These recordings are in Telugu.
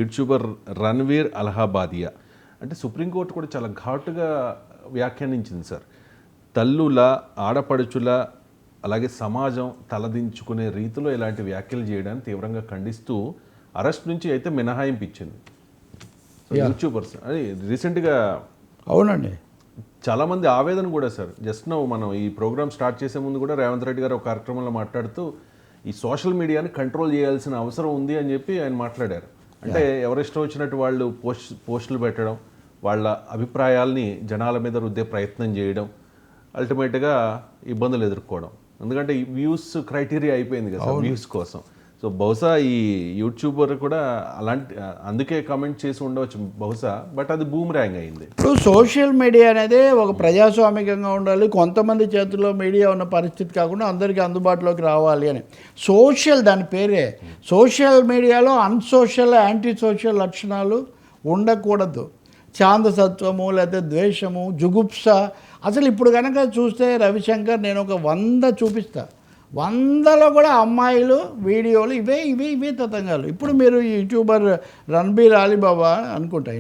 యూట్యూబర్ రణ్వీర్ అలహాబాదియా. అంటే సుప్రీంకోర్టు కూడా చాలా ఘాటుగా వ్యాఖ్యానించింది సార్. తల్లుల, ఆడపడుచుల, అలాగే సమాజం తలదించుకునే రీతిలో ఇలాంటి వ్యాఖ్యలు చేయడాన్ని తీవ్రంగా ఖండిస్తూ అరెస్ట్ నుంచి అయితే మినహాయింపు ఇచ్చింది. యూట్యూబర్స్ అది రీసెంట్గా అవునండి చాలామంది ఆవేదన కూడా సార్. జస్ట్ నో మనం ఈ ప్రోగ్రామ్ స్టార్ట్ చేసే ముందు కూడా రేవంత్ రెడ్డి గారు ఒక కార్యక్రమంలో మాట్లాడుతూ ఈ సోషల్ మీడియాని కంట్రోల్ చేయాల్సిన అవసరం ఉంది అని చెప్పి ఆయన మాట్లాడారు. అంటే ఎవరిష్టం వచ్చినట్టు వాళ్ళు పోస్టులు పెట్టడం, వాళ్ళ అభిప్రాయాల్ని జనాల మీద రుద్దే ప్రయత్నం చేయడం, అల్టిమేట్గా ఇబ్బందులు ఎదుర్కోవడం. ఎందుకంటే ఈ వ్యూస్ క్రైటీరియా అయిపోయింది కదా వ్యూస్ కోసం. సో బహుశా ఈ యూట్యూబర్ కూడా అలాంటి అందుకే కామెంట్ చేసి ఉండవచ్చు బహుశా, బట్ అది బూమ్రాంగ్ అయింది. ఇప్పుడు సోషల్ మీడియా అనేది ఒక ప్రజాస్వామికంగా ఉండాలి, కొంతమంది చేతుల్లో మీడియా ఉన్న పరిస్థితి కాకుండా అందరికీ అందుబాటులోకి రావాలి అని. సోషల్ దాని పేరే. సోషల్ మీడియాలో అన్సోషల్, యాంటీ సోషల్ లక్షణాలు ఉండకూడదు. ఛాందసత్వము, లేదా ద్వేషము, జుగుప్స. అసలు ఇప్పుడు కనుక చూస్తే రవిశంకర్, నేను ఒక 100 చూపిస్తా, 100లో కూడా అమ్మాయిలు వీడియోలు ఇవే తతంగాలు. ఇప్పుడు మీరు యూట్యూబర్ రణ్బీర్ అలీబాబా అనుకుంటా,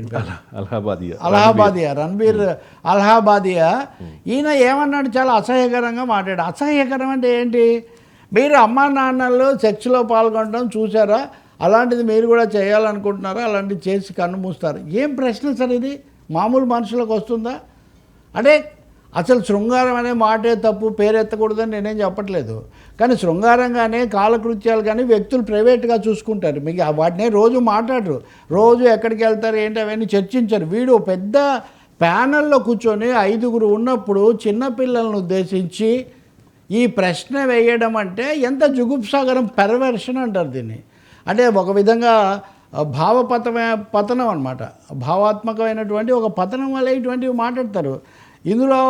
అలహాబాదియా రణ్బీర్ అలహాబాదియా, ఈయన ఏమన్నాడు, చాలా అసహ్యకరంగా మాట్లాడాడు. అసహ్యకరం అంటే ఏంటి? మీరు అమ్మా నాన్నలు సెక్స్లో పాల్గొనడం చూసారా, అలాంటిది మీరు కూడా చేయాలనుకుంటున్నారా, అలాంటివి చేసి కన్ను మూస్తారు. ఏం ప్రశ్న సార్ ఇది? మామూలు మనుషులకు వస్తుందా? అంటే అసలు శృంగారం అనే మాటే తప్పు, పేరెత్తకూడదని నేనేం చెప్పట్లేదు. కానీ శృంగారంగానే కాలకృత్యాలు కానీ వ్యక్తులు ప్రైవేట్గా చూసుకుంటారు. మీకు వాటినే రోజు మాట్లాడరు, రోజు ఎక్కడికి వెళ్తారు ఏంటి అవన్నీ చర్చించారు. వీడు పెద్ద ప్యానల్లో కూర్చొని 5గురు ఉన్నప్పుడు చిన్నపిల్లలను ఉద్దేశించి ఈ ప్రశ్న వేయడం అంటే ఎంత జుగుప్సాగరం, పెర్వర్షన్ అంటారు దీన్ని. అంటే ఒక విధంగా పతనం అనమాట, భావాత్మకమైనటువంటి ఒక పతనం వల్ల ఇటువంటివి మాట్లాడతారు. ఇందులో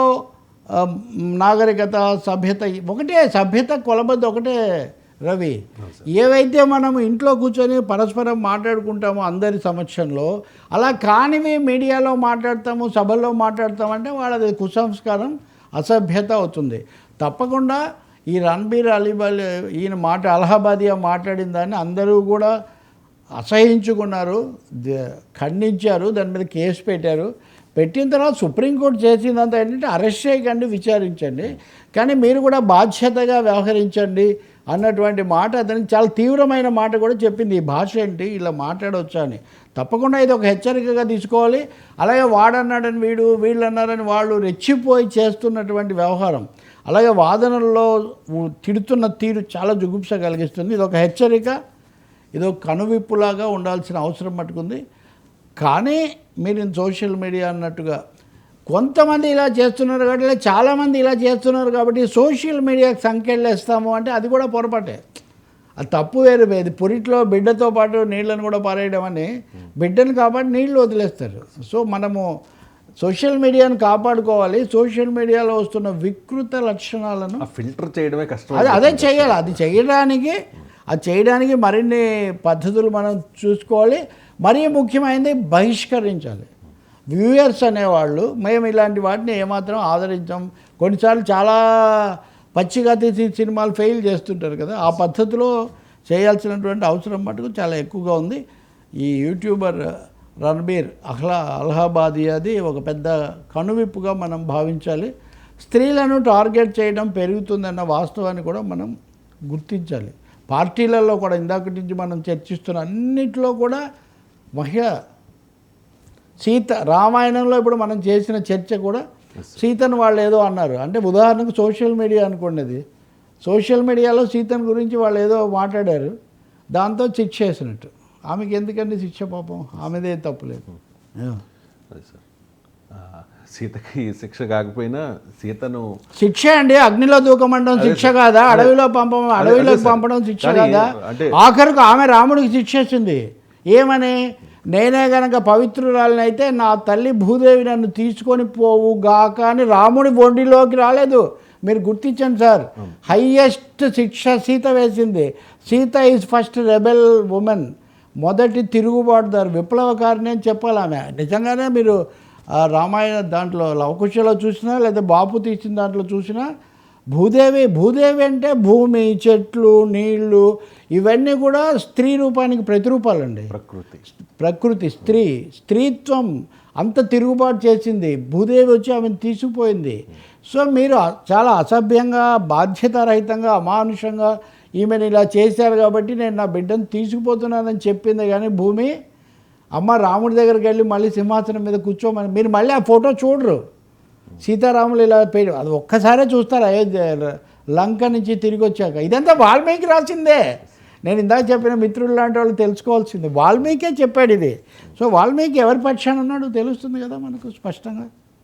నాగరికత, సభ్యత ఒకటే, సభ్యత కొలబద్దు ఒకటే రవి. ఏవైతే మనం ఇంట్లో కూర్చొని పరస్పరం మాట్లాడుకుంటామో అందరి సమక్షంలో, అలా కానివి మీడియాలో మాట్లాడతాము, సభల్లో మాట్లాడతామంటే వాళ్ళది కుసంస్కారం, అసభ్యత అవుతుంది. తప్పకుండా ఈ రణ్బీర్ అలీబాబా ఈయన అలహాబాదియా మాట్లాడిన దాన్ని అందరూ కూడా అసహించుకున్నారు, ఖండించారు, దాని మీద కేసు పెట్టారు. పెట్టిన తర్వాత సుప్రీంకోర్టు చేసిందంతా ఏంటంటే అరెస్ట్ చేయకండి, విచారించండి, కానీ మీరు కూడా బాధ్యతగా వ్యవహరించండి అన్నటువంటి మాట అతనికి చాలా తీవ్రమైన మాట కూడా చెప్పింది. ఈ భాష ఏంటి, ఇలా మాట్లాడవచ్చా అని. తప్పకుండా ఇది ఒక హెచ్చరికగా తీసుకోవాలి. అలాగే వాడన్నాడని వీళ్ళు అన్నారని వాళ్ళు రెచ్చిపోయి చేస్తున్నటువంటి వ్యవహారం, అలాగే వాదనల్లో తిడుతున్న తీరు చాలా జుగుప్స కలిగిస్తుంది. ఇది ఒక హెచ్చరిక, ఇది ఒక కనువిప్పులాగా ఉండాల్సిన అవసరం మట్టుకుంది. కానీ మీరు సోషల్ మీడియా అన్నట్టుగా కొంతమంది ఇలా చేస్తున్నారు కాబట్టి, చాలామంది ఇలా చేస్తున్నారు కాబట్టి సోషల్ మీడియాకి సంఖ్యలు వేస్తాము అంటే అది కూడా పొరపాటే. అది తప్పు వేరు. ఇది పురిట్లో బిడ్డతో పాటు నీళ్ళను కూడా పారేయడం అని, బిడ్డను కాబట్టి నీళ్ళు వదిలేస్తారు. సో మనము సోషల్ మీడియాను కాపాడుకోవాలి. సోషల్ మీడియాలో వస్తున్న వికృత లక్షణాలను ఫిల్టర్ చేయడమే కష్టం. అదే చేయాలి. అది చేయడానికి మరిన్ని పద్ధతులు మనం చూసుకోవాలి. మరీ ముఖ్యమైనది బహిష్కరించాలి. వ్యూయర్స్ అనేవాళ్ళు మేము ఇలాంటి వాటిని ఏమాత్రం ఆదరించాం. కొన్నిసార్లు చాలా పచ్చిగా తీసి సినిమాలు ఫెయిల్ చేస్తుంటారు కదా, ఆ పద్ధతిలో చేయాల్సినటువంటి అవసరం మటుకు చాలా ఎక్కువగా ఉంది. ఈ యూట్యూబర్ రణ్బీర్ అలహాబాదియాది ఒక పెద్ద కనువిప్పుగా మనం భావించాలి. స్త్రీలను టార్గెట్ చేయడం పెరుగుతుందన్న వాస్తవాన్ని కూడా మనం గుర్తించాలి. పార్టీలలో కూడా ఇందాక నుంచి మనం చర్చిస్తున్న అన్నింటిలో కూడా మహిళ సీత, రామాయణంలో ఇప్పుడు మనం చేసిన చర్చ కూడా సీతను వాళ్ళు ఏదో అన్నారు అంటే, ఉదాహరణకు సోషల్ మీడియా అనుకోండి, అది సోషల్ మీడియాలో సీతను గురించి వాళ్ళు ఏదో మాట్లాడారు, దాంతో శిక్ష వేసినట్టు. ఆమెకి ఎందుకండి శిక్ష? పాపం ఆమెదే తప్పులేదు. సీతకి శిక్ష కాకపోయినా సీతను శిక్ష అండి, అగ్నిలో దూకమండం శిక్ష కాదా? అడవిలోకి పంపడం శిక్ష కాదా? ఆఖరికి ఆమె రాముడికి శిక్ష వేసింది. ఏమని? నేనే గనక పవిత్రురాలనైతే నా తల్లి భూదేవి నన్ను తీసుకొని పోవు గాక అని రాముడి ఒండిలోకి రాలేదు. మీరు గుర్తించండి సార్, హయ్యెస్ట్ శిక్ష సీత వేసింది. Sita is first rebel women, మొదటి తిరుగుబాటుదారు, విప్లవకారిని అని చెప్పాలి ఆమె. నిజంగానే మీరు రామాయణ దాంట్లో లవకుశలో చూసినా లేదా బాపు తీసిన దాంట్లో చూసినా భూదేవి అంటే భూమి, చెట్లు, నీళ్లు ఇవన్నీ కూడా స్త్రీ రూపానికి ప్రతిరూపాలండి. ప్రకృతి స్త్రీత్వం అంత తిరుగుబాటు చేసింది. భూదేవి వచ్చి ఆమెను తీసుకుపోయింది. సో మీరు చాలా అసభ్యంగా, బాధ్యతారహితంగా, అమానుషంగా ఈమెను ఇలా చేశారు కాబట్టి నేను నా బిడ్డను తీసుకుపోతున్నానని చెప్పింది. కానీ భూమి అమ్మ రాముడి దగ్గరికి వెళ్ళి మళ్ళీ సింహాసనం మీద కూర్చోమని మీరు మళ్ళీ ఆ ఫోటో చూడరు. సీతారాములు ఇలా అది ఒక్కసారే చూస్తారు అయోధ్య లంక నుంచి తిరిగి వచ్చాక. ఇదంతా వాల్మీకి రాసిందే. నేను ఇందాక చెప్పిన మిత్రులు లాంటి వాళ్ళు తెలుసుకోవాల్సిందే. వాల్మీకే చెప్పాడు ఇది. సో వాల్మీకి ఎవరి పక్షాన ఉన్నాడో తెలుస్తుంది కదా మనకు స్పష్టంగా.